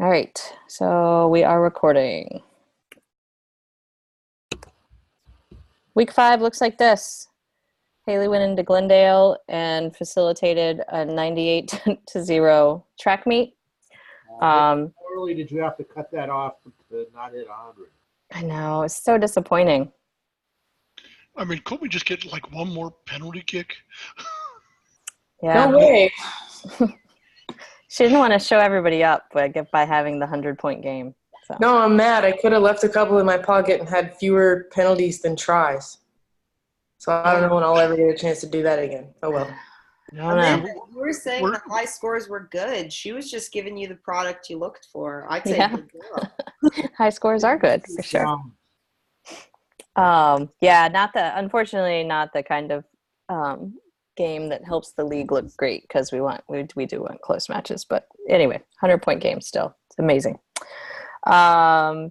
All right, so we are recording. Week 5 looks like this. Haley went into Glendale and facilitated a 98-0 track meet. How early did you have to cut that off to not hit 100? I know, it's so disappointing. I mean, couldn't we just get like one more penalty kick? Yeah. No way. She didn't want to show everybody up by having the 100-point game. So. No, I'm mad. I could have left a couple in my pocket and had fewer penalties than tries. So I don't know when I'll ever get a chance to do that again. Oh, well. Amanda, you were saying the high scores were good. She was just giving you the product you looked for. I'd say good girl. High scores are good, for sure. Unfortunately, not the kind of game that helps the league look great, because we do want close matches. But anyway, 100-point game still. It's amazing.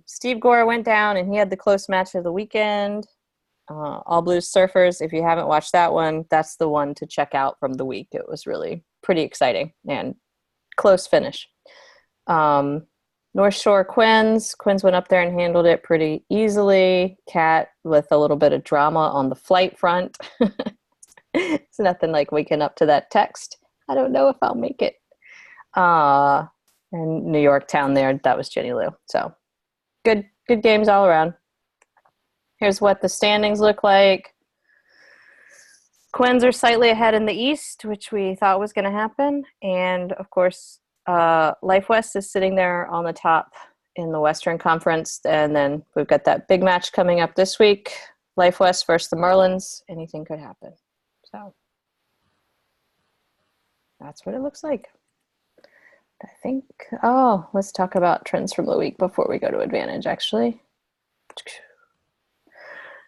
Steve Gore went down and he had the close match of the weekend. All Blues Surfers, if you haven't watched that one, that's the one to check out from the week. It was really pretty exciting and close finish. North Shore Quins went up there and handled it pretty easily. Cat with a little bit of drama on the flight front. It's nothing like waking up to that text. I don't know if I'll make it. And New York Town there, that was Jenny Lou. So good games all around. Here's what the standings look like. Quins are slightly ahead in the East, which we thought was going to happen. And, of course, Life West is sitting there on the top in the Western Conference. And then we've got that big match coming up this week. Life West versus the Merlins. Anything could happen. So that's what it looks like. I think, let's talk about trends from the week before we go to Advantage, actually.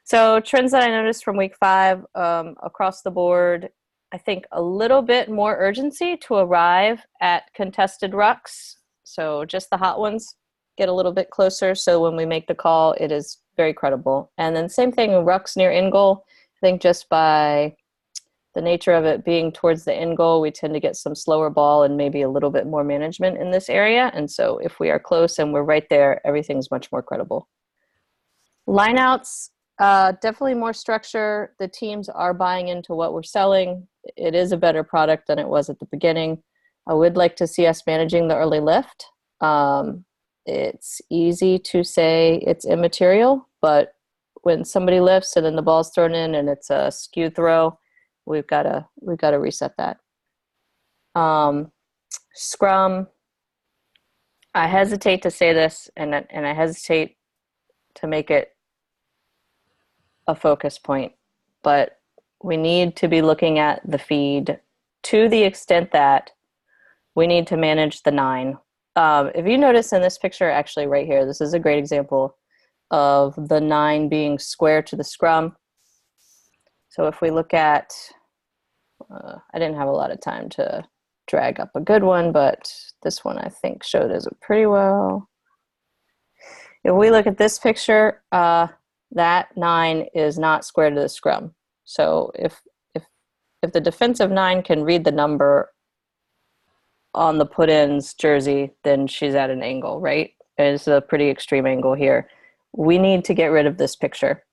So trends that I noticed from week 5, across the board, I think a little bit more urgency to arrive at contested rucks. So just the hot ones get a little bit closer. So when we make the call, it is very credible. And then same thing, rucks near in goal. I think just by the nature of it being towards the end goal, we tend to get some slower ball and maybe a little bit more management in this area. And so if we are close and we're right there, everything's much more credible. Lineouts, definitely more structure. The teams are buying into what we're selling. It is a better product than it was at the beginning. I would like to see us managing the early lift. It's easy to say it's immaterial, but when somebody lifts and then the ball's thrown in and it's a skewed throw, we've got to reset that. Scrum, I hesitate to say this, and I hesitate to make it a focus point, but we need to be looking at the feed to the extent that we need to manage the 9. If you notice in this picture, actually right here, this is a great example of the 9 being square to the scrum. So if we look at, I didn't have a lot of time to drag up a good one, but this one I think showed it pretty well. If we look at this picture, that 9 is not square to the scrum. So if the defensive 9 can read the number on the put-in's jersey, then she's at an angle, right? It's a pretty extreme angle here. We need to get rid of this picture.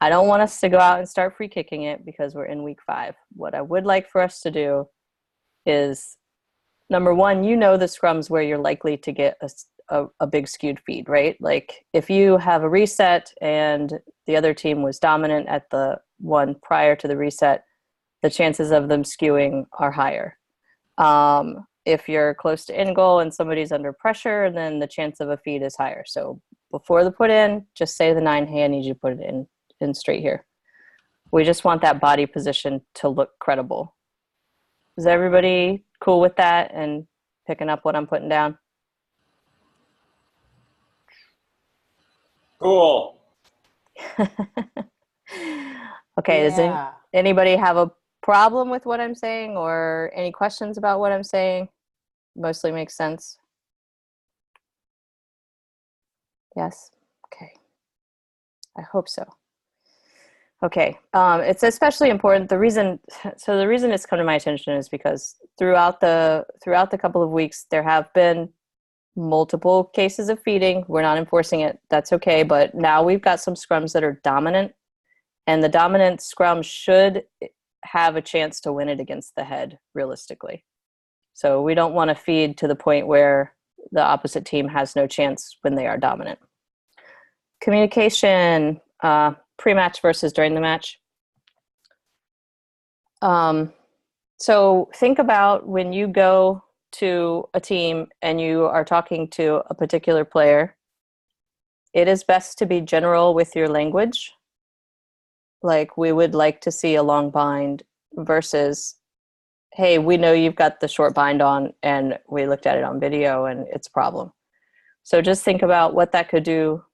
I don't want us to go out and start free kicking it because we're in week 5. What I would like for us to do is, number one, the scrums where you're likely to get a big skewed feed, right? Like if you have a reset and the other team was dominant at the one prior to the reset, the chances of them skewing are higher. If you're close to end goal and somebody's under pressure, then the chance of a feed is higher. So before the put in, just say the 9, hey, I need you to put it in straight here. We just want that body position to look credible. Is everybody cool with that and picking up what I'm putting down? Cool. Okay, does anybody have a problem with what I'm saying or any questions about what I'm saying? Mostly makes sense. Yes? Okay. I hope so. Okay, it's especially important. The reason it's come to my attention is because throughout the couple of weeks, there have been multiple cases of feeding. We're not enforcing it. That's okay. But now we've got some scrums that are dominant, and the dominant scrum should have a chance to win it against the head, realistically. So we don't want to feed to the point where the opposite team has no chance when they are dominant. Communication, pre-match versus during the match. So think about when you go to a team and you are talking to a particular player, it is best to be general with your language. Like, we would like to see a long bind versus, hey, we know you've got the short bind on and we looked at it on video and it's a problem. So just think about what that could do.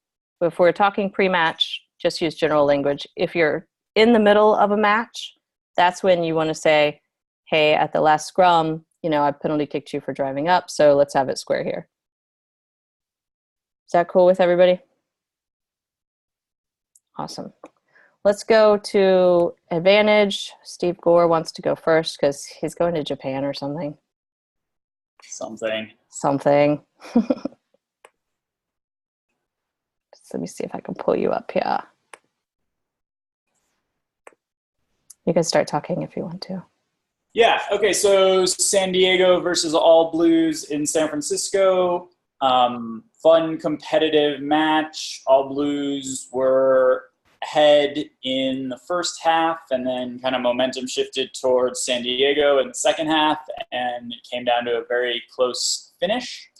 If we're talking pre-match, just use general language. If you're in the middle of a match, that's when you want to say, hey, at the last scrum, I penalty kicked you for driving up, so let's have it square here. Is that cool with everybody? Awesome. Let's go to advantage. Steve Gore wants to go first because he's going to Japan or something. Something. Let me see if I can pull you up here. You can start talking if you want to. Yeah. Okay. So San Diego versus All Blues in San Francisco. Fun, competitive match. All Blues were ahead in the first half, and then kind of momentum shifted towards San Diego in the second half, and it came down to a very close finish.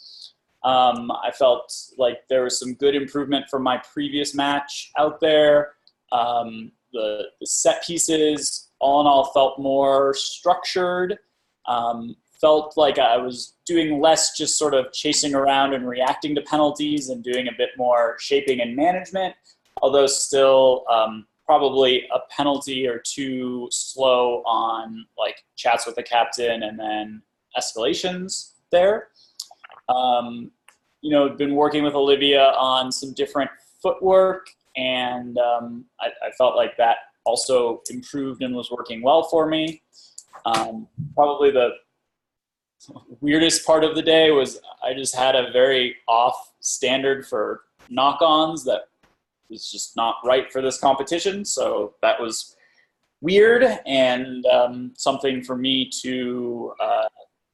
I felt like there was some good improvement from my previous match out there. The set pieces, all in all, felt more structured. Felt like I was doing less just sort of chasing around and reacting to penalties and doing a bit more shaping and management, although still probably a penalty or two slow on like chats with the captain and then escalations there. Been working with Olivia on some different footwork, and I felt like that also improved and was working well for me. Probably the weirdest part of the day was I just had a very off standard for knock-ons that was just not right for this competition. So that was weird and something for me to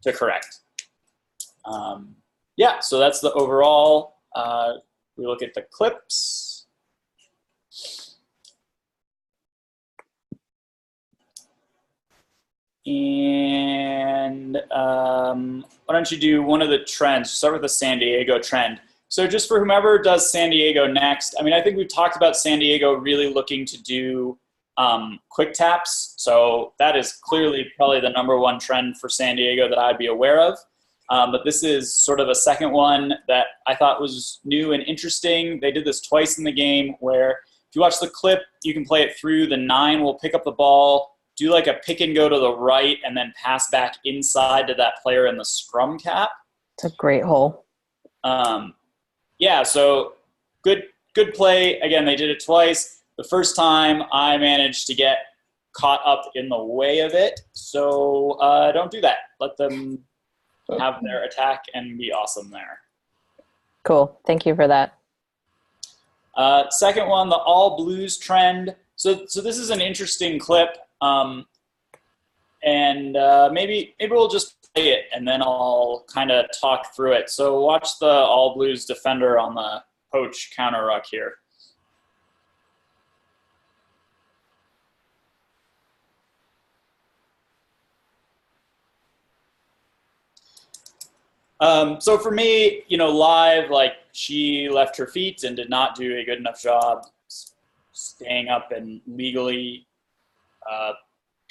correct. So that's the overall. We look at the clips. And why don't you do one of the trends? Start with the San Diego trend. So just for whomever does San Diego next, I think we've talked about San Diego really looking to do quick taps. So that is clearly probably the number one trend for San Diego that I'd be aware of. But this is sort of a second one that I thought was new and interesting. They did this twice in the game where if you watch the clip, you can play it through. The 9 will pick up the ball, do like a pick and go to the right, and then pass back inside to that player in the scrum cap. It's a great hole. So good play. Again, they did it twice. The first time I managed to get caught up in the way of it. So don't do that. Let them have their attack and be awesome there. Cool. Thank you for that. Second one, the All Blues trend. So this is an interesting clip. Maybe we'll just play it and then I'll kind of talk through it. So watch the All Blues defender on the poach counter ruck here. So for me, live, like she left her feet and did not do a good enough job staying up and legally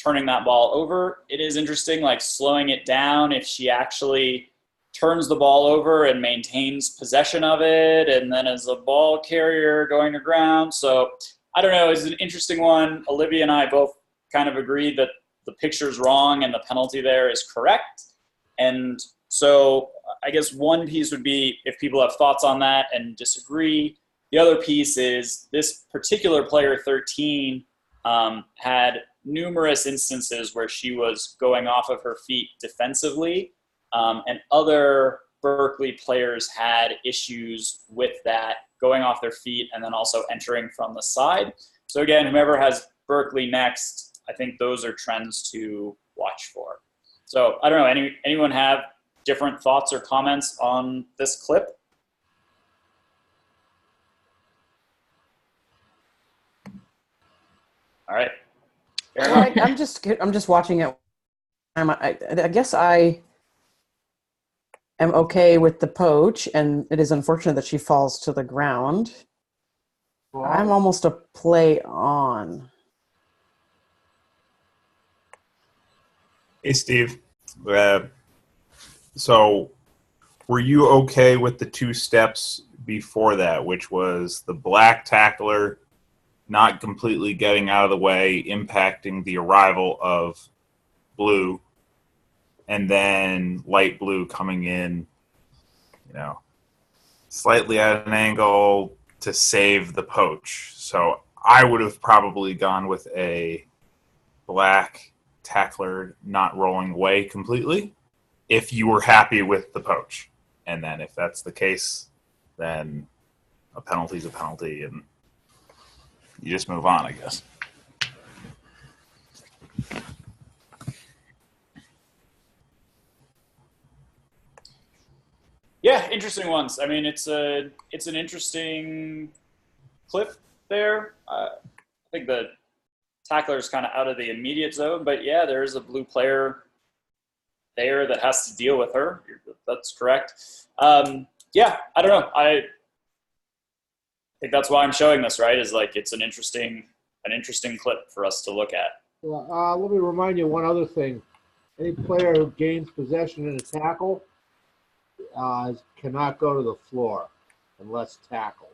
turning that ball over. It is interesting, like slowing it down if she actually turns the ball over and maintains possession of it and then as a ball carrier going to ground. So I don't know, it's an interesting one. Olivia and I both kind of agreed that the picture's wrong and the penalty there is correct. And so I guess one piece would be if people have thoughts on that and disagree. The other piece is this particular player, 13, had numerous instances where she was going off of her feet defensively, and other Berkeley players had issues with that, going off their feet and then also entering from the side. So again, whomever has Berkeley next, I think those are trends to watch for. So I don't know, anyone have different thoughts or comments on this clip? All right. Well, I'm just watching it. I guess I am okay with the poach, and it is unfortunate that she falls to the ground. I'm almost a play on. Hey, Steve. So were you okay with the two steps before that, which was the black tackler not completely getting out of the way, impacting the arrival of blue, and then light blue coming in, slightly at an angle to save the poach? So I would have probably gone with a black tackler not rolling away completely if you were happy with the poach. And then if that's the case, then a penalty is a penalty, and you just move on, I guess. Yeah, interesting ones. I mean, it's an interesting clip there. I think the tackler is kind of out of the immediate zone, but yeah, there is a blue player there that has to deal with her. That's correct. Yeah, I don't know. I think that's why I'm showing this, right? Is like it's an interesting clip for us to look at. Well, let me remind you one other thing. Any player who gains possession in a tackle cannot go to the floor unless tackled.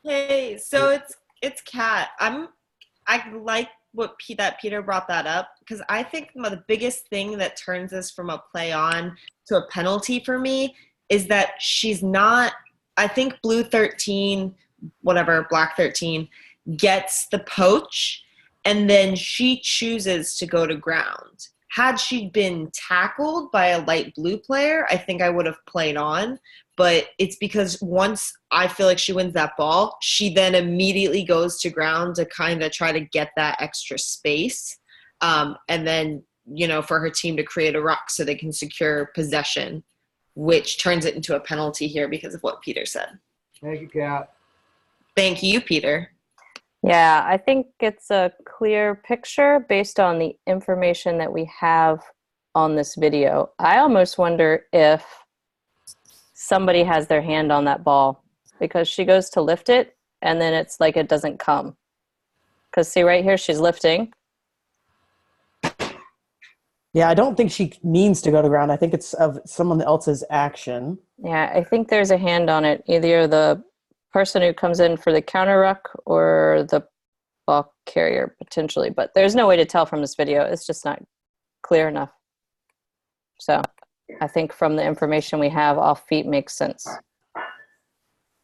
Hey, so it's Kat. I like that Peter brought that up, because I think the biggest thing that turns this from a play on to a penalty for me is that she's not. I think blue 13, whatever, black 13 gets the poach, and then she chooses to go to ground. Had she been tackled by a light blue player, I think I would have played on. But it's because once I feel like she wins that ball, she then immediately goes to ground to kind of try to get that extra space. And then, for her team to create a ruck so they can secure possession, which turns it into a penalty here because of what Peter said. Thank you, Kat. Thank you, Peter. Yeah, I think it's a clear picture based on the information that we have on this video. I almost wonder if somebody has their hand on that ball, because she goes to lift it and then it's like it doesn't come. Because see right here, she's lifting. Yeah, I don't think she means to go to ground. I think it's of someone else's action. Yeah, I think there's a hand on it. Either the person who comes in for the counter ruck or the ball carrier potentially, but there's no way to tell from this video. It's just not clear enough. So I think from the information we have, off feet makes sense.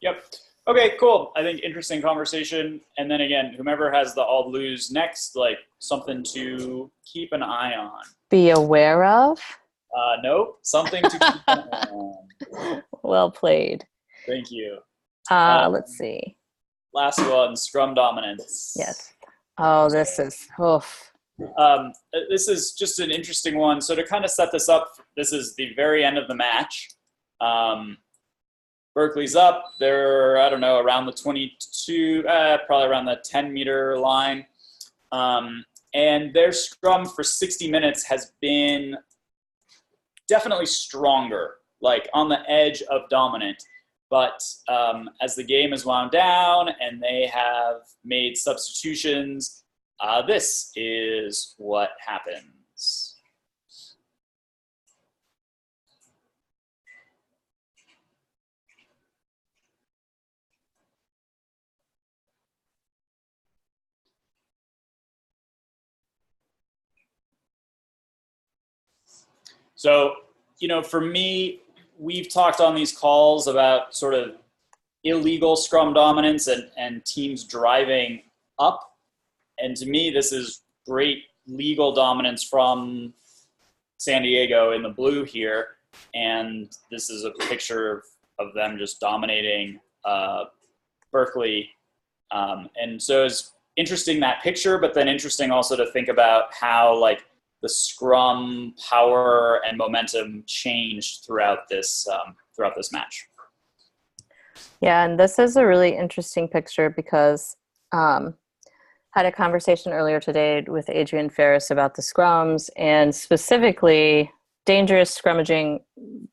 Yep. Okay, cool. I think interesting conversation. And then again, whomever has the all blues next, like something to keep an eye on. Be aware of? Nope. Something to keep an eye on. Well played. Thank you. Let's see. Last one, scrum dominance. Yes. Oh, this is, oof. This is just an interesting one. So to kind of set this up, this is the very end of the match. Berkeley's up. They're, I don't know, around the 22, probably around the 10-meter line. And their scrum for 60 minutes has been definitely stronger, like on the edge of dominant. But as the game has wound down and they have made substitutions, this is what happens. So, for me, we've talked on these calls about sort of illegal scrum dominance and teams driving up. And to me, this is great legal dominance from San Diego in the blue here. and this is a picture of them just dominating Berkeley. And so it's interesting, that picture, but then interesting also to think about how like the scrum power and momentum changed throughout this match. Yeah, and this is a really interesting picture because had a conversation earlier today with Adrian Ferris about the scrums and specifically dangerous scrummaging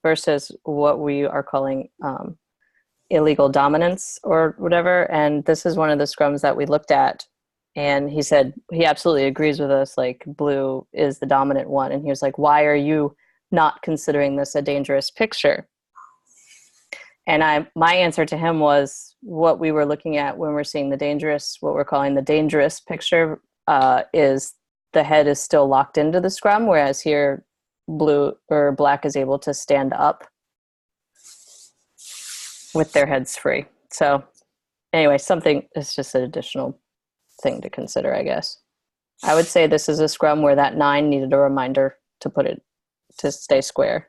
versus what we are calling illegal dominance or whatever. And this is one of the scrums that we looked at. And he said he absolutely agrees with us, like blue is the dominant one. And he was like, why are you not considering this a dangerous picture? And my answer to him was what we were looking at when we're seeing what we're calling the dangerous picture is the head is still locked into the scrum, whereas here blue or black is able to stand up with their heads free. So anyway, it's just an additional thing to consider, I guess. I would say this is a scrum where that 9 needed a reminder to stay square.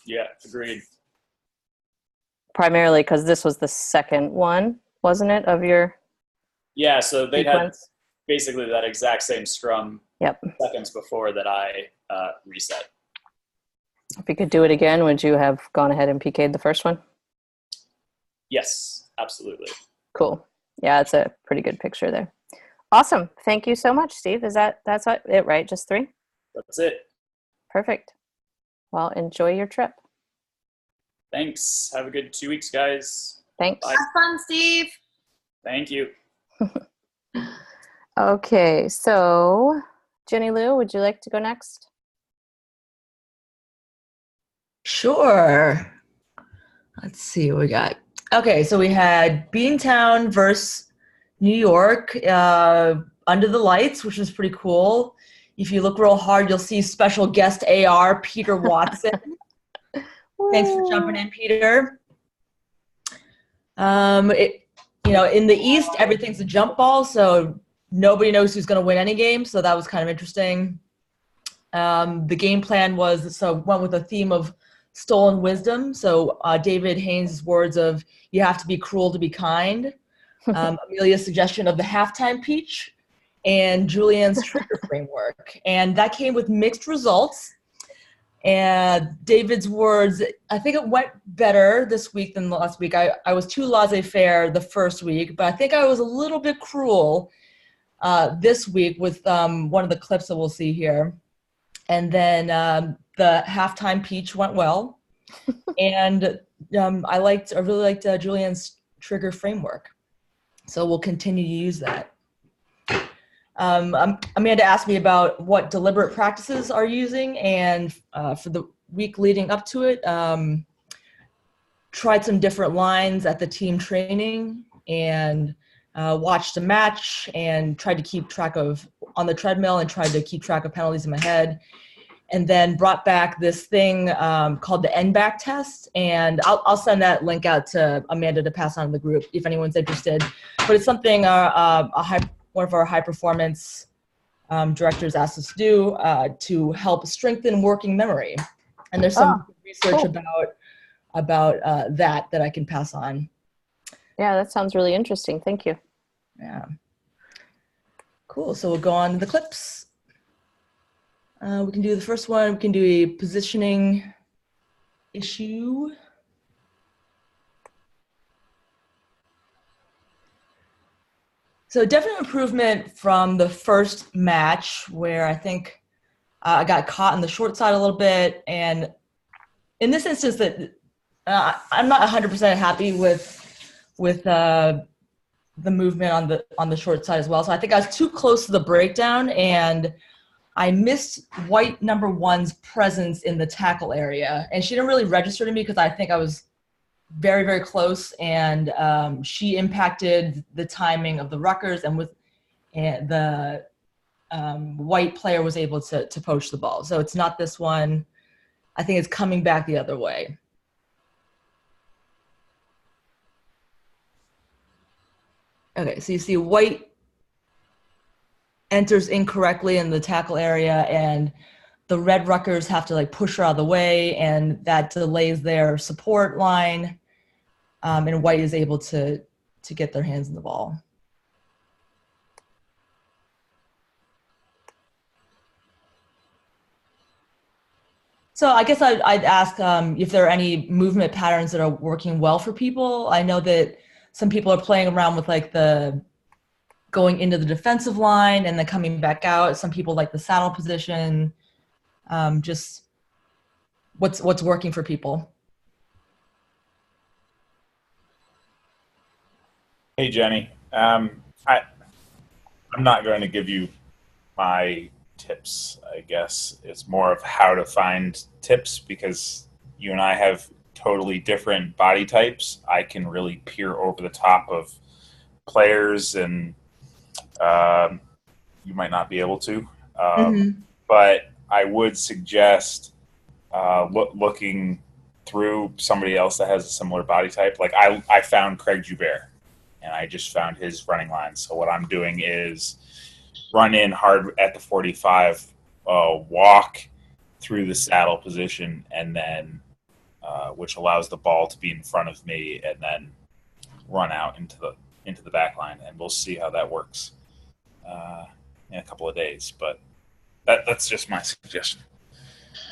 Yeah, agreed. Primarily because this was the second one, wasn't it, of your Yeah, so they had sequence? basically that exact same scrum Yep. seconds before that I reset. If you could do it again, would you have gone ahead and PK'd the first one? Yes, absolutely. Cool. Yeah, it's a pretty good picture there. Awesome. Thank you so much, Steve. That's it, right? Just 3? That's it. Perfect. Well, enjoy your trip. Thanks. Have a good 2 weeks, guys. Thanks. Bye. Have fun, Steve. Thank you. Okay, so Jenny Lou, would you like to go next? Sure. Let's see what we got. Okay, so we had Beantown versus New York under the lights, which was pretty cool. If you look real hard, you'll see special guest AR Peter Watson. Thanks for jumping in, Peter. In the East, everything's a jump ball, so nobody knows who's going to win any game. So that was kind of interesting. The game plan went with a theme of stolen wisdom. So David Haynes' words of "you have to be cruel to be kind." Amelia's suggestion of the halftime peach, and Julian's trigger framework, and that came with mixed results. And David's words, I think it went better this week than last week. I was too laissez-faire the first week, but I think I was a little bit cruel this week with one of the clips that we'll see here. And then the halftime peach went well. And I really liked Julian's trigger framework. So we'll continue to use that. Amanda asked me about what deliberate practices are using, and for the week leading up to it, tried some different lines at the team training and watched a match and tried to keep track of on the treadmill and tried to keep track of penalties in my head, and then brought back this thing called the NBAC test, and I'll send that link out to Amanda to pass on to the group if anyone's interested. But it's something one of our high performance directors asked us to do to help strengthen working memory. And there's some research cool. about that I can pass on. Yeah, that sounds really interesting. Thank you. Yeah. Cool. So we'll go on to the clips. We can do the first one. We can do a positioning issue. So definite improvement from the first match where I think I got caught on the short side a little bit. And in this instance that I'm not 100% happy with the movement on the short side as well. So I think I was too close to the breakdown and I missed white number 1's presence in the tackle area. And she didn't really register to me because I think I was very, very close, and she impacted the timing of the ruckers, and the white player was able to poach the ball. So it's not this one. I think it's coming back the other way. Okay, so you see white enters incorrectly in the tackle area, and the Red Ruckers have to like push her out of the way, and that delays their support line. And White is able to get their hands in the ball. So I guess I'd ask if there are any movement patterns that are working well for people. I know that some people are playing around with like the going into the defensive line and then coming back out. Some people like the saddle position. Just what's working for people. Hey, Jenny. I'm not going to give you my tips, I guess. It's more of how to find tips because you and I have totally different body types. I can really peer over the top of players, and you might not be able to. But I would suggest looking through somebody else that has a similar body type. Like I found Craig Joubert, and I just found his running line. So what I'm doing is run in hard at the 45, walk through the saddle position, and then which allows the ball to be in front of me, and then run out into the back line, and we'll see how that works in a couple of days. But that's just my suggestion.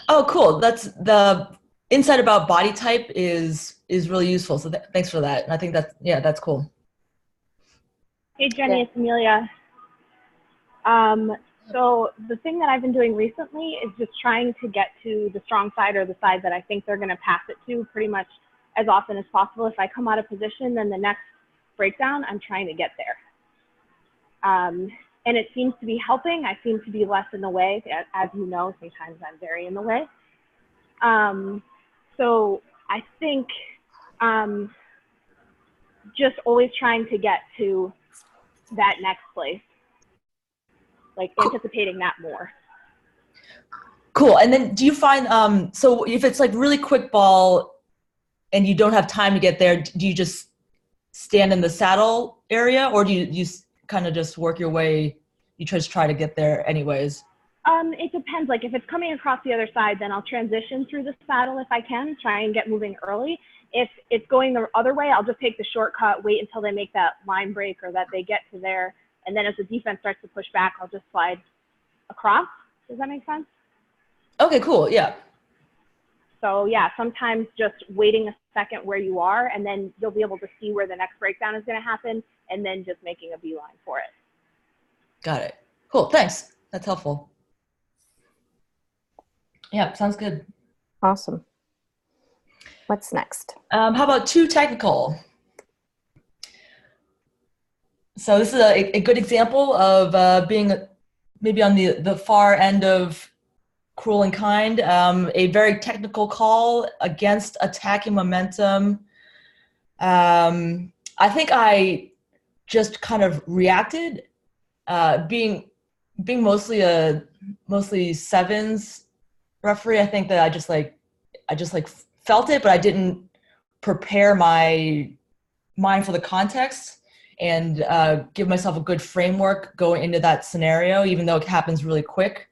Oh, cool. That's the insight about body type is really useful. So thanks for that. And I think that's cool. Hey, Jenny, it's Amelia. So the thing that I've been doing recently is just trying to get to the strong side or the side that I think they're going to pass it to pretty much as often as possible. If I come out of position, then the next breakdown, I'm trying to get there. And it seems to be helping. I seem to be less in the way. As you know, sometimes I'm very in the way. So I think just always trying to get to that next place, like anticipating that more. Cool. And then do you find, so if it's like really quick ball and you don't have time to get there, do you just stand in the saddle area, or do you kind of just work your way, you just try to get there anyways? It depends. Like if it's coming across the other side, then I'll transition through the saddle if I can, try and get moving early. If it's going the other way, I'll just take the shortcut, wait until they make that line break or that they get to there. And then as the defense starts to push back, I'll just slide across. Does that make sense? Okay, cool. Yeah. So yeah, sometimes just waiting a second where you are, and then you'll be able to see where the next breakdown is going to happen, and then just making a beeline for it. Got it. Cool. Thanks. That's helpful. Yeah, sounds good. Awesome. What's next? How about too technical? So this is a good example of being maybe on the far end of Cruel and Kind, a very technical call against attacking momentum. I think I just kind of reacted, being mostly sevens referee. I think that I just felt it, but I didn't prepare my mind for the context and give myself a good framework going into that scenario, even though it happens really quick.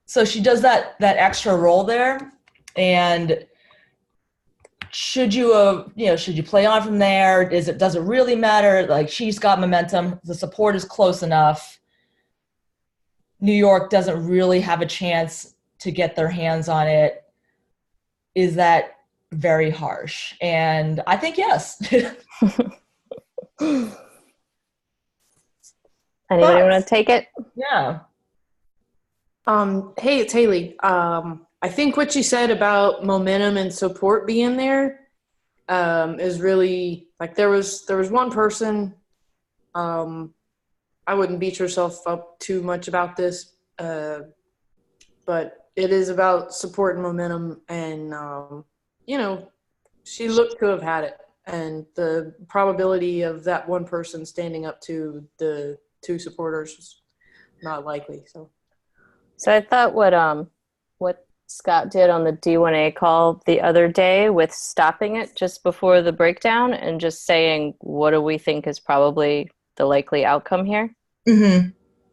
So she does that extra roll there, and should you play on from there? Does it really matter? Like, she's got momentum. The support is close enough. New York doesn't really have a chance to get their hands on it. Is that very harsh? And I think yes. Anybody want to take it? Yeah. Hey, it's Haley. I think what you said about momentum and support being there is really, like, there was one person, I wouldn't beat yourself up too much about this, but it is about support and momentum, and she looked to have had it, and the probability of that one person standing up to the two supporters was not likely. So I thought what Scott did on the D1A call the other day with stopping it just before the breakdown and just saying, what do we think is probably the likely outcome here? Mm-hmm.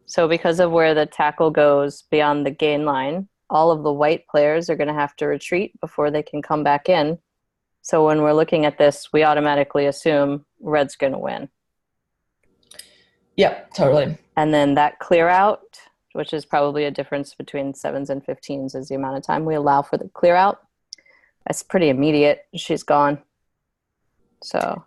So because of where the tackle goes beyond the gain line, all of the white players are going to have to retreat before they can come back in. So when we're looking at this, we automatically assume red's going to win. Yep, totally. And then that clear out, which is probably a difference between 7s and 15s, is the amount of time we allow for the clear out. That's pretty immediate. She's gone. So,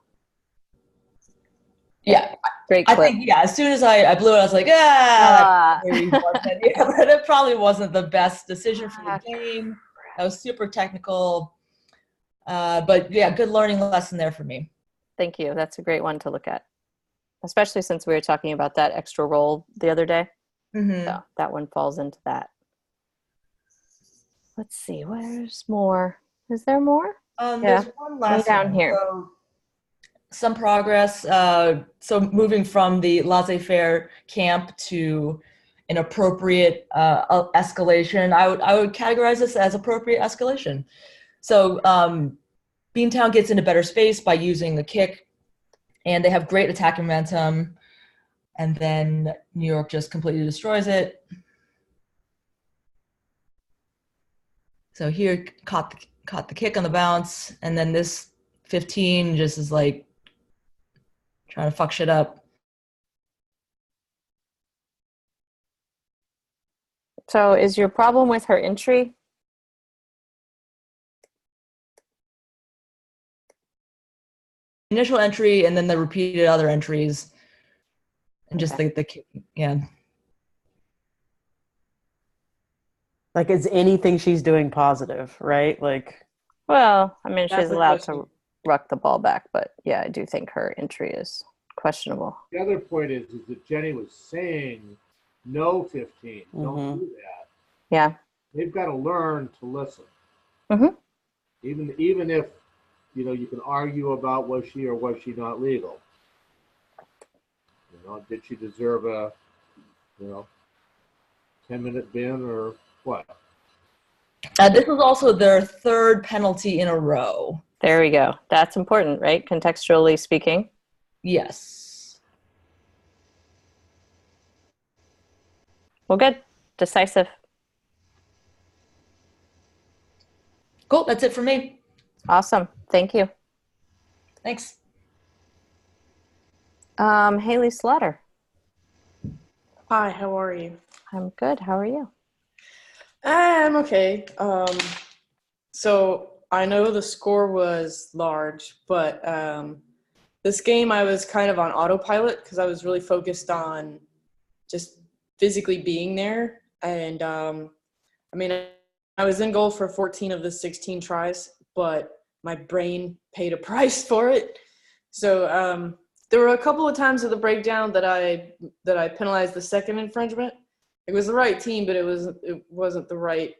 Yeah. great I clip. think, yeah, as soon as I blew it, I was like, that probably wasn't, yeah, but it probably wasn't the best decision for the game. That was super technical. But yeah, good learning lesson there for me. Thank you. That's a great one to look at, especially since we were talking about that extra roll the other day. Mm-hmm. So that one falls into that. Let's see. Where's more? Is there more? There's one last down one. here. So, some progress. So moving from the laissez-faire camp to an appropriate escalation. I would categorize this as appropriate escalation. So Beantown gets into better space by using the kick, and they have great attacking momentum. And then New York just completely destroys it. So here caught the kick on the bounce, and then this 15 just is like trying to fuck shit up. So is your problem with her entry? Initial entry and then the repeated other entries, and just the kick. Yeah. Like, is anything she's doing positive, right? Like, Well, I mean, That's she's the allowed question. to ruck the ball back, but yeah, I do think her entry is questionable. The other point is that Jenny was saying no 15. Don't Mhm. do that. Yeah. They've got to learn to listen. Mhm. Even if you can argue about was she or was she not legal. Did she deserve a 10-minute bin or what? This was also their third penalty in a row. There we go. That's important, right? Contextually speaking. Yes. Well, good. Decisive. Cool. That's it for me. Awesome. Thank you. Thanks. Haley Slaughter. Hi, how are you? I'm good. How are you? I'm okay. So I know the score was large, but this game I was kind of on autopilot because I was really focused on just physically being there. And I mean, I was in goal for 14 of the 16 tries, but my brain paid a price for it. So there were a couple of times of the breakdown that I penalized the second infringement. It was the right team, but it wasn't the right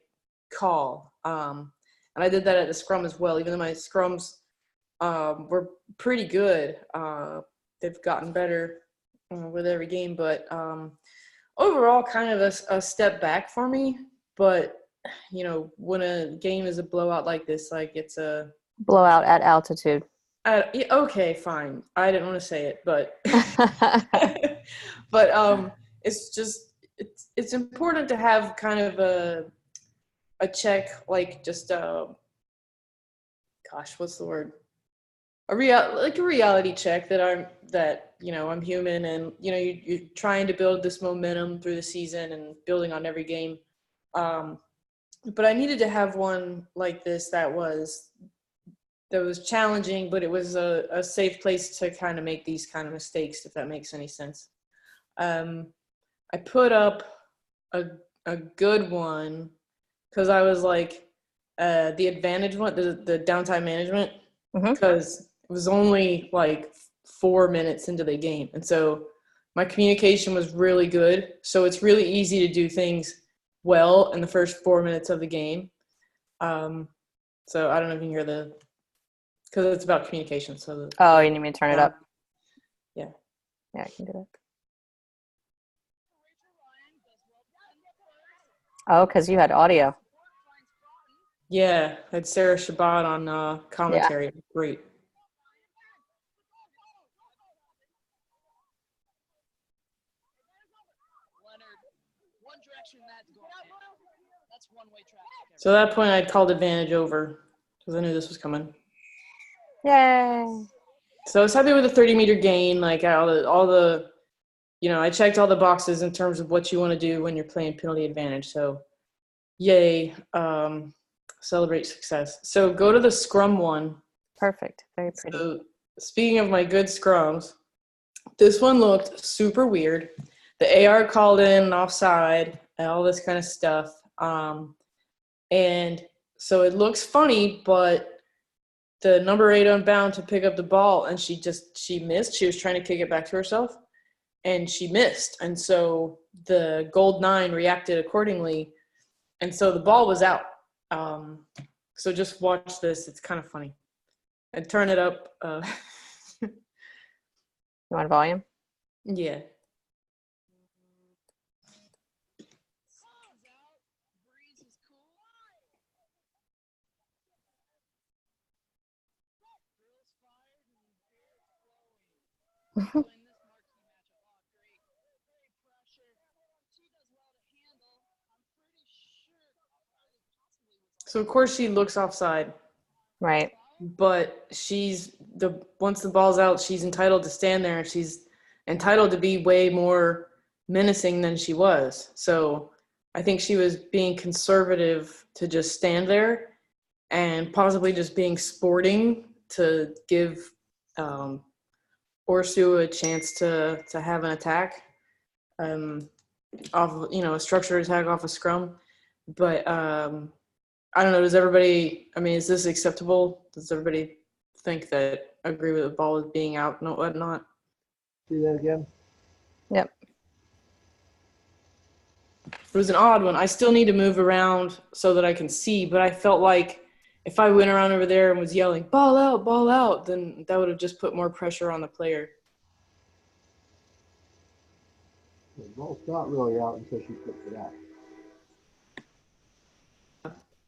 call. And I did that at the scrum as well, even though my scrums were pretty good. They've gotten better with every game, but overall, kind of a step back for me. But when a game is a blowout like this, like it's a Blowout at altitude. yeah, okay, fine. I didn't want to say it, but but it's just it's important to have kind of a check, like just gosh, what's the word? A reality check that I'm human, and you're trying to build this momentum through the season and building on every game. But I needed to have one like this that was challenging, but it was a safe place to kind of make these kind of mistakes, if that makes any sense. I put up a good one because I was like the advantage one, the downtime management, because it was only like 4 minutes into the game. And so my communication was really good. So it's really easy to do things well in the first 4 minutes of the game. So I don't know if you can hear because it's about communication. So Oh, you need me to turn it up? Yeah. Yeah, I can do that. Oh, because you had audio. Yeah, I had Sarah Shabbat on commentary. Yeah. Great. So at that point, I'd called advantage over because I knew this was coming. Yay. So I was happy with the 30-meter gain. Like all the, I checked all the boxes in terms of what you want to do when you're playing penalty advantage. So, yay, celebrate success. So go to the scrum one. Perfect. Very pretty. So speaking of my good scrums, this one looked super weird. The AR called in offside and all this kind of stuff. And so it looks funny, but the number 8 unbound to pick up the ball, and she missed. She was trying to kick it back to herself, and she missed. And so the gold 9 reacted accordingly, and so the ball was out. So just watch this. It's kind of funny. And turn it up. You want volume? Yeah. So of course she looks offside, Right. but once the ball's out, she's entitled to stand there, and she's entitled to be way more menacing than she was. So I think she was being conservative to just stand there, and possibly just being sporting to give Orsu a chance to have an attack, off a structured attack off a scrum. But I don't know. Is this acceptable? Does everybody agree with the ball being out and whatnot? See that again? Yep. It was an odd one. I still need to move around so that I can see, but I felt like if I went around over there and was yelling, ball out, then that would have just put more pressure on the player. The ball's not really out until she puts it out.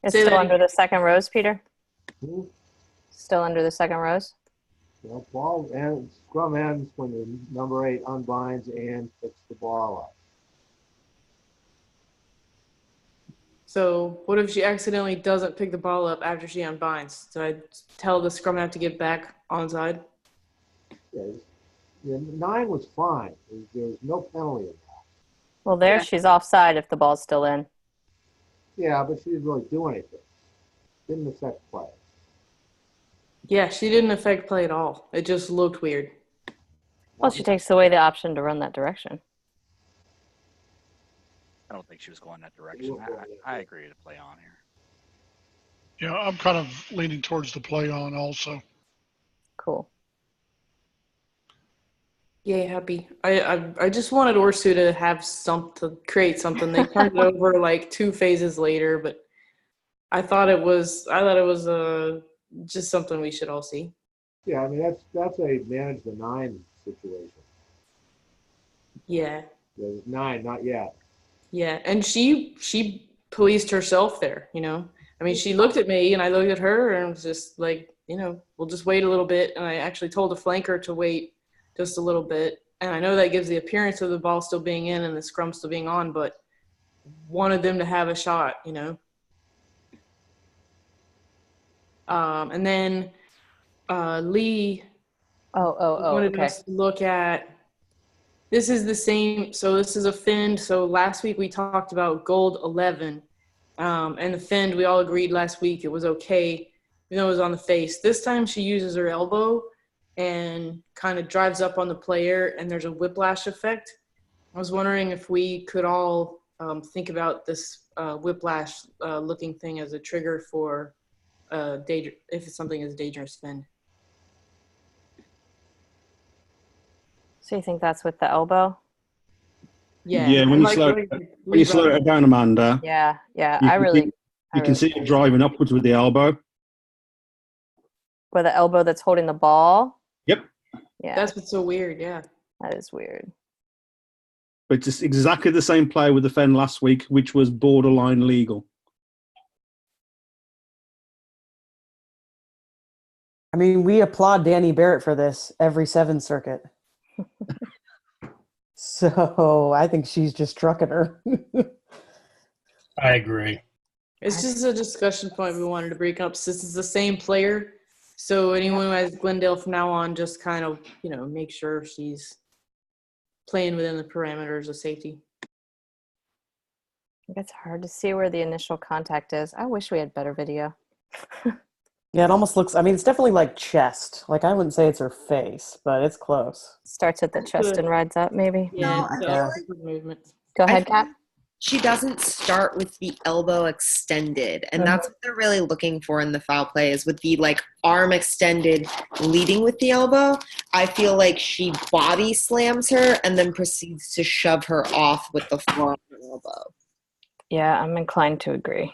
It's Say still that under the second rose, Peter? Hmm? Still under the second rose? The ball and scrum ends when the number 8 unbinds and picks the ball up. So what if she accidentally doesn't pick the ball up after she unbinds? So I tell the scrum half to get back onside? Yeah, the 9 was fine. There was no penalty in that. Well, there she's offside if the ball's still in. Yeah, but she didn't really do anything. Didn't affect play. Yeah, she didn't affect play at all. It just looked weird. Well, she takes away the option to run that direction. I don't think she was going that direction. I agree to play on here. Yeah, I'm kind of leaning towards the play on also. Cool. Yay, happy. I just wanted Orsu to have to create something. They turned it over like 2 phases later, but I thought it was just something we should all see. Yeah, I mean that's a manage the 9 situation. Yeah. The 9, not yet. Yeah, and she policed herself there, I mean, she looked at me and I looked at her and was just like, we'll just wait a little bit. And I actually told the flanker to wait just a little bit. And I know that gives the appearance of the ball still being in and the scrum still being on, but wanted them to have a shot, And then Lee wanted okay. us to look at, this is the same, so this is a fend. So last week we talked about gold 11, and the fend, we all agreed last week it was okay, even though it was on the face. This time she uses her elbow and kind of drives up on the player, and there's a whiplash effect. I was wondering if we could all think about this whiplash looking thing as a trigger for if it's something as dangerous fend. So you think that's with the elbow? Yeah. Yeah, when you slow it down, Amanda. Yeah. You can see it driving upwards with the elbow. With the elbow that's holding the ball? Yep. Yeah. That's what's so weird, yeah. That is weird. But it's exactly the same play with the Fen last week, which was borderline legal. I mean, we applaud Danny Barrett for this every 7 circuit. So I think she's just trucking her. I agree. It's just a discussion point we wanted to bring up since it's the same player. So anyone who has Glendale from now on, just kind of, make sure she's playing within the parameters of safety. It's hard to see where the initial contact is. I wish we had better video. Yeah, it almost looks, I mean, it's definitely like chest. Like, I wouldn't say it's her face, but it's close. Starts at the chest and rides up, maybe. Yeah, Yeah. movement. Go ahead, Kat. She doesn't start with the elbow extended, and that's what they're really looking for in the foul play is with the arm extended leading with the elbow. I feel like she body slams her and then proceeds to shove her off with the forearm and elbow. Yeah, I'm inclined to agree.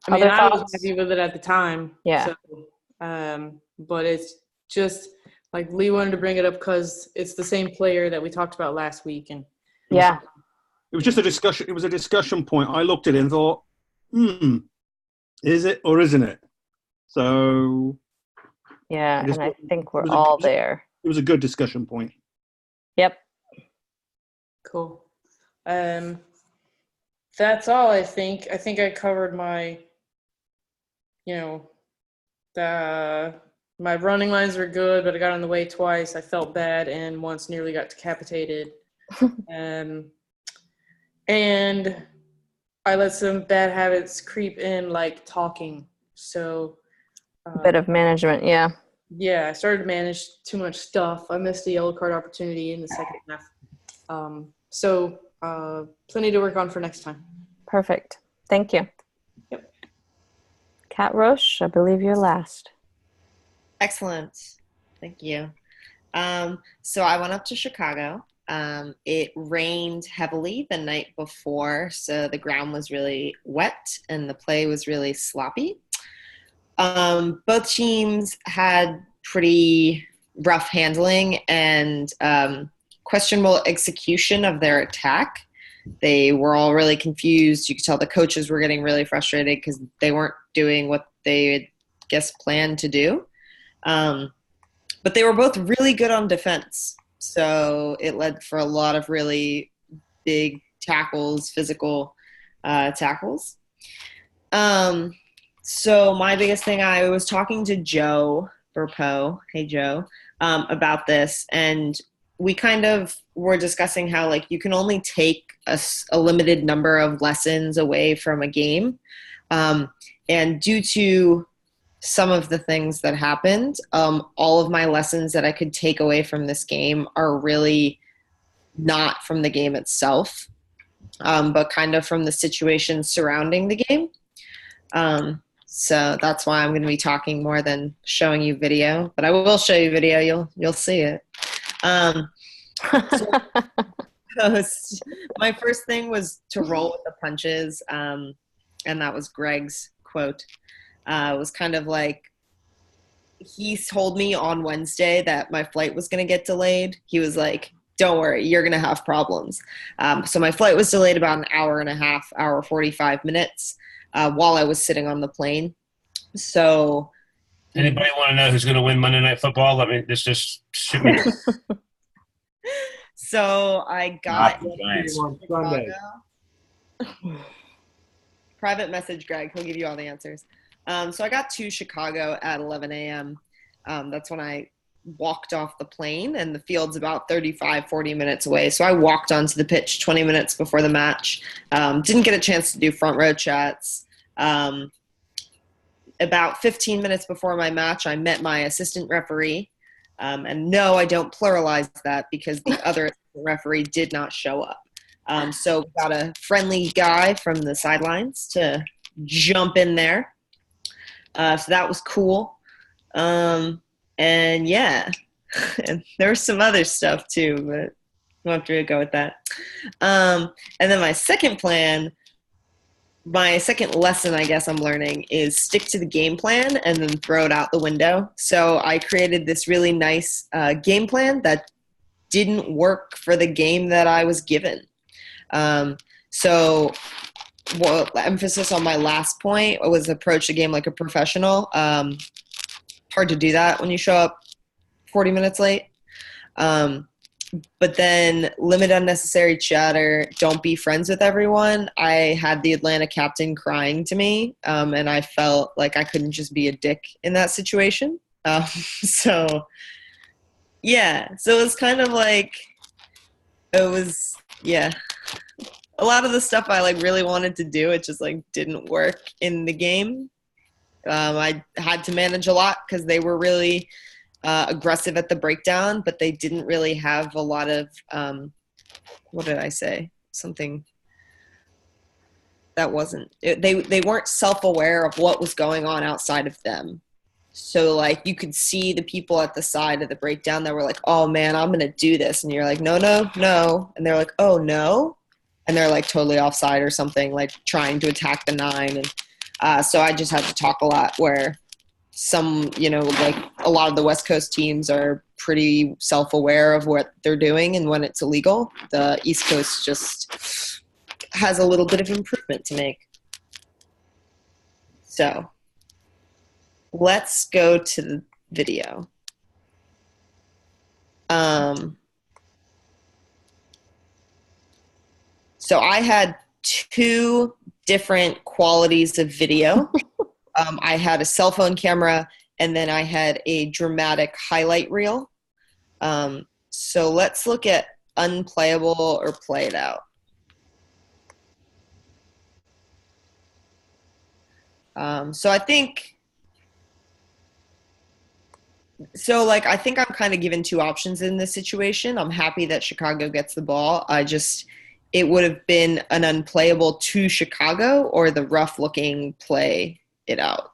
I mean, Other I was thoughts? happy with it at the time. Yeah. So, but it's just like Lee wanted to bring it up because it's the same player that we talked about last week, and Yeah. It was just a discussion. It was a discussion point. I looked at it and thought, is it or isn't it? So Yeah, just and I thought think we're it was all there. It was a good discussion point. Yep. cool. That's all I think. I think I covered my, my running lines were good, but I got on the way twice. I felt bad and once nearly got decapitated. And I let some bad habits creep in, like talking. So A bit of management, yeah. yeah, I started to manage too much stuff. I missed the yellow card opportunity in the second half. So plenty to work on for next time. Perfect. Thank you. Yep. Kat Roche, I believe you're last. Excellent. Thank you. So I went up to Chicago. It rained heavily the night before, so the ground was really wet and the play was really sloppy. Both teams had pretty rough handling and questionable execution of their attack. They were all really confused. You could tell the coaches were getting really frustrated because they weren't doing what they, planned to do. But they were both really good on defense. So it led for a lot of really big tackles, physical tackles. So my biggest thing, I was talking to Joe Burpo, hey Joe, about this, and we kind of were discussing how you can only take a limited number of lessons away from a game. And due to some of the things that happened, all of my lessons that I could take away from this game are really not from the game itself, but kind of from the situation surrounding the game. So that's why I'm going to be talking more than showing you video, but I will show you video. You'll see it. My first thing was to roll with the punches, and that was Greg's quote. It was kind of like, he told me on Wednesday that my flight was going to get delayed. He was like, don't worry, you're going to have problems. So my flight was delayed about an hour and a half, hour 45 minutes while I was sitting on the plane. So anybody want to know who's going to win Monday Night Football? I mean, this just shoot me. So I got on Sunday. Private message Greg. He'll give you all the answers. So I got to Chicago at 11 a.m. That's when I walked off the plane, and the field's about 35, 40 minutes away. So I walked onto the pitch 20 minutes before the match. Didn't get a chance to do front row chats. About 15 minutes before my match, I met my assistant referee. And no, I don't pluralize that because the other referee did not show up. So we got a friendly guy from the sidelines to jump in there. So that was cool. And yeah, and there was some other stuff too, but we'll have to go with that. And then my second lesson, I guess I'm learning, is stick to the game plan and then throw it out the window. So I created this really nice game plan that didn't work for the game that I was given. So emphasis on my last point was approach the game like a professional. Hard to do that when you show up 40 minutes late. but then limit unnecessary chatter, don't be friends with everyone. I had the Atlanta captain crying to me, and I felt like I couldn't just be a dick in that situation. So yeah, so it was kind of like, it was, yeah. A lot of the stuff I like really wanted to do, it just like didn't work in the game. I had to manage a lot because they were really aggressive at the breakdown, but they didn't really have a lot of, what did I say? Something that wasn't, they weren't self-aware of what was going on outside of them. So like you could see the people at the side of the breakdown that were like, oh man, I'm going to do this. And you're like, no, no, no. And they're like, oh no. And they're like totally offside or something, like trying to attack the 9. And so I just had to talk a lot, where some, like a lot of the West Coast teams are pretty self-aware of what they're doing and when it's illegal. The East Coast just has a little bit of improvement to make. So let's go to the video. So I had 2 different qualities of video. I had a cell phone camera, and then I had a dramatic highlight reel. So let's look at unplayable or play it out. So I think I'm kind of given 2 options in this situation. I'm happy that Chicago gets the ball. It would have been an unplayable to Chicago, or the rough looking play it out.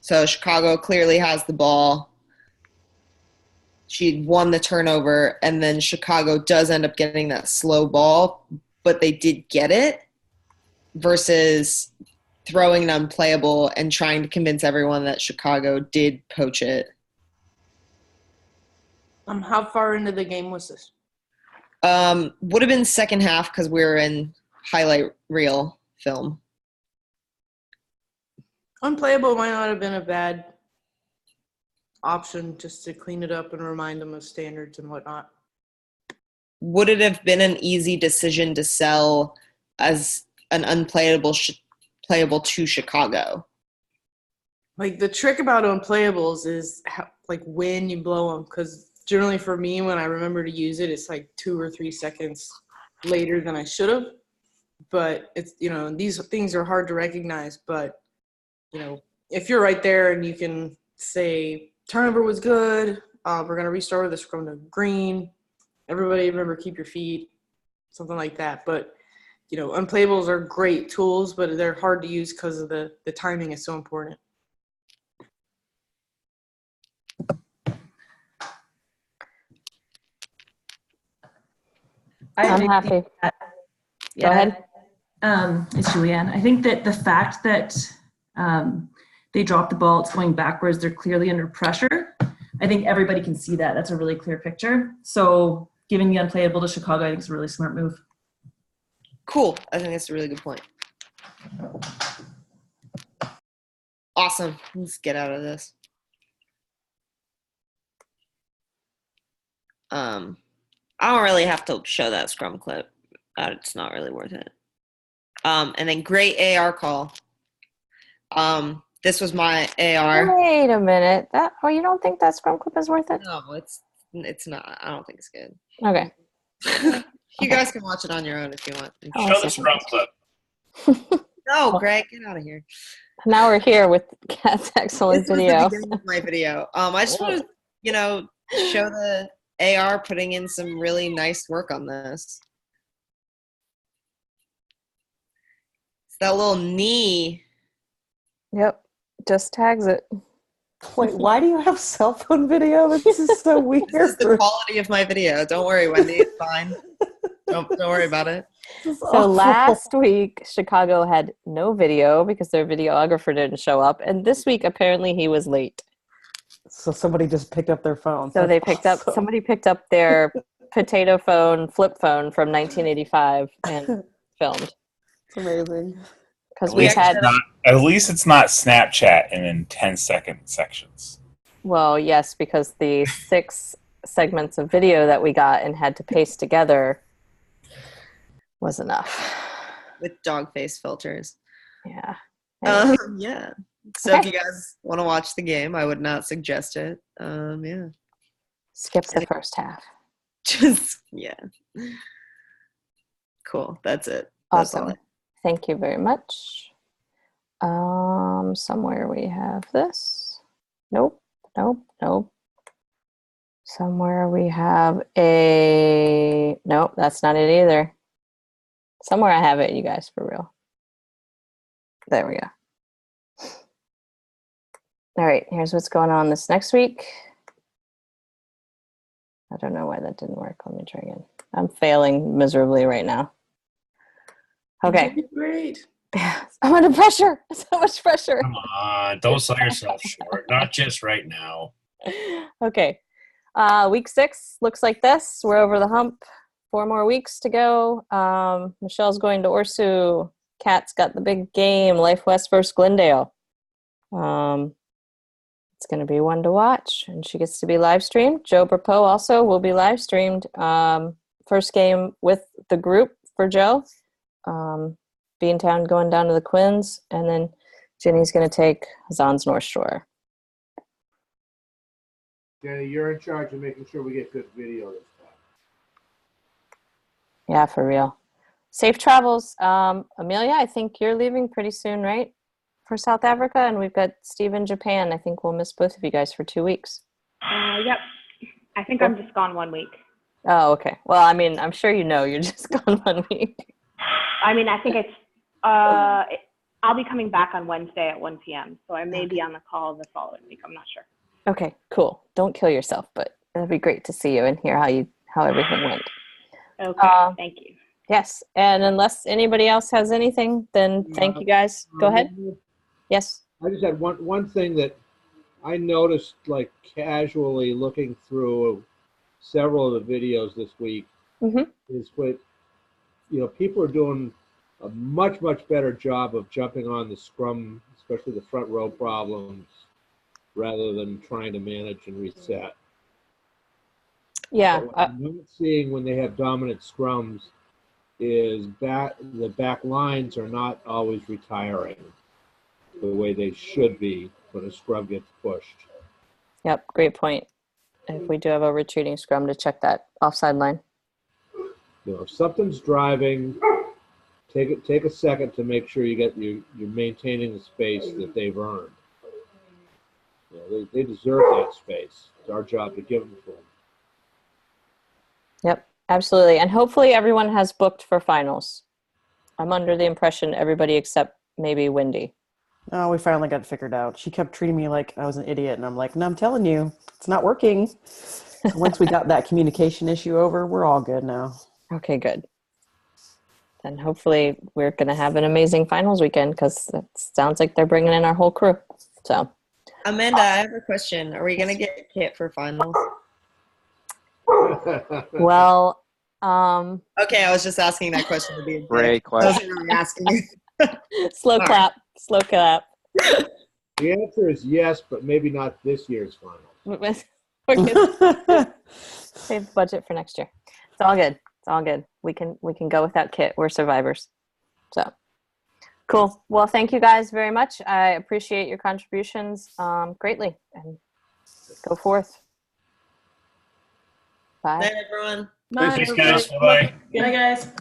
So Chicago clearly has the ball. She won the turnover, and then Chicago does end up getting that slow ball, but they did get it, versus throwing an unplayable and trying to convince everyone that Chicago did poach it. How far into the game was this? Would have been second half because we were in highlight reel film. Unplayable might not have been a bad option, just to clean it up and remind them of standards and whatnot. Would it have been an easy decision to sell as an unplayable playable to Chicago? Like, the trick about unplayables is when you blow them, because generally for me, when I remember to use it, it's like 2 or 3 seconds later than I should have. But it's, these things are hard to recognize. But, if you're right there and you can say, turnover was good, we're going to restart with this from the green, everybody remember, keep your feet, something like that. But, unplayables are great tools, but they're hard to use because of the timing is so important. I'm happy. Go ahead. It's Julianne. I think that the fact that they dropped the ball, it's going backwards, they're clearly under pressure. I think everybody can see that. That's a really clear picture. So giving the unplayable to Chicago, I think is a really smart move. Cool. I think that's a really good point. Awesome. Let's get out of this. I don't really have to show that scrum clip. It's not really worth it. And then great AR call. This was my AR. Wait a minute. You don't think that scrum clip is worth it? No, it's not. I don't think it's good. Okay. You guys can watch it on your own if you want. Show the scrum clip. No, Greg, get out of here. Now we're here with Kat's excellent This was video. the beginning of my video. I just want to, show the AR putting in some really nice work on this. It's that little knee. Yep. Just tags it. Wait, why do you have cell phone video? This is so weird. This is the quality of my video. Don't worry, Wendy. It's fine. Don't worry about it. So last week, Chicago had no video because their videographer didn't show up. And this week, apparently, he was late. So somebody just picked up their phone. So somebody picked up their potato phone, flip phone from 1985 and filmed. Amazing. Because At we least, had, at least it's not Snapchat and in 10-second sections. well, yes, because the 6 segments of video that we got and had to paste together was enough. With dog face filters. Yeah. Anyway. Yeah. So Okay. if you guys want to watch the game, I would not suggest it. Yeah. Skip the first half. Just yeah. Cool. That's it. That's Awesome. all. Thank you very much. Somewhere we have this. Nope. Somewhere we have a, nope, that's not it either. Somewhere I have it, you guys, for real. There we go. All right, here's what's going on this next week. I don't know why that didn't work. Let me try again. I'm failing miserably right now. Okay. Great. I'm under pressure. So much pressure. Come on, don't sell yourself short. Not just right now. Okay. Week 6 looks like this. We're over the hump. 4 more weeks to go. Michelle's going to Orsu. Kat's got the big game, Life West versus Glendale. It's going to be one to watch, and she gets to be live streamed. Joe Burpo also will be live streamed. First game with the group for Joe. Beantown going down to the Quins, and then Ginny's going to take Zahn's North Shore. Jenny, you're in charge of making sure we get good video this time. Yeah, for real. Safe travels. Amelia, I think you're leaving pretty soon, right? For South Africa, and we've got Steve in Japan. I think we'll miss both of you guys for 2 weeks. Yep. I think I'm just gone 1 week. Oh, okay. Well, I mean, I'm sure you know you're just gone 1 week. I mean, I think I'll be coming back on Wednesday at 1 p.m. So I may be on the call the following week. I'm not sure. Okay, cool. Don't kill yourself, but it'll be great to see you and hear how everything went. Okay, thank you. Yes, and unless anybody else has anything, then thank you guys. Go ahead. Yes. I just had one thing that I noticed, like casually looking through several of the videos this week, is what, people are doing a much better job of jumping on the scrum, especially the front row problems, rather than trying to manage and reset. Yeah. What I'm not seeing when they have dominant scrums is the back lines are not always retiring the way they should be when a scrum gets pushed. Yep, great point. If we do have a retreating scrum, to check that offside line. If something's driving, take a second to make sure you're maintaining the space that they've earned. They deserve that space. It's our job to give them to them. Yep, absolutely. And hopefully everyone has booked for finals. I'm under the impression everybody except maybe Wendy. Oh, we finally got it figured out. She kept treating me like I was an idiot, and I'm like, no, I'm telling you, it's not working. So once we got that communication issue over, we're all good now. Okay, good. Then hopefully we're going to have an amazing finals weekend, because it sounds like they're bringing in our whole crew. So, Amanda, I have a question. Are we going to get Kit for finals? well, okay, I was just asking that question to be great question. I wasn't really asking. Slow clap. The answer is yes, but maybe not this year's finals. Save budget for next year. It's all good. It's all good. We can go without Kit. We're survivors. So cool. Well, thank you guys very much. I appreciate your contributions greatly, and go forth. Bye. Bye, everyone. Thanks, guys. Bye-bye. Bye, guys.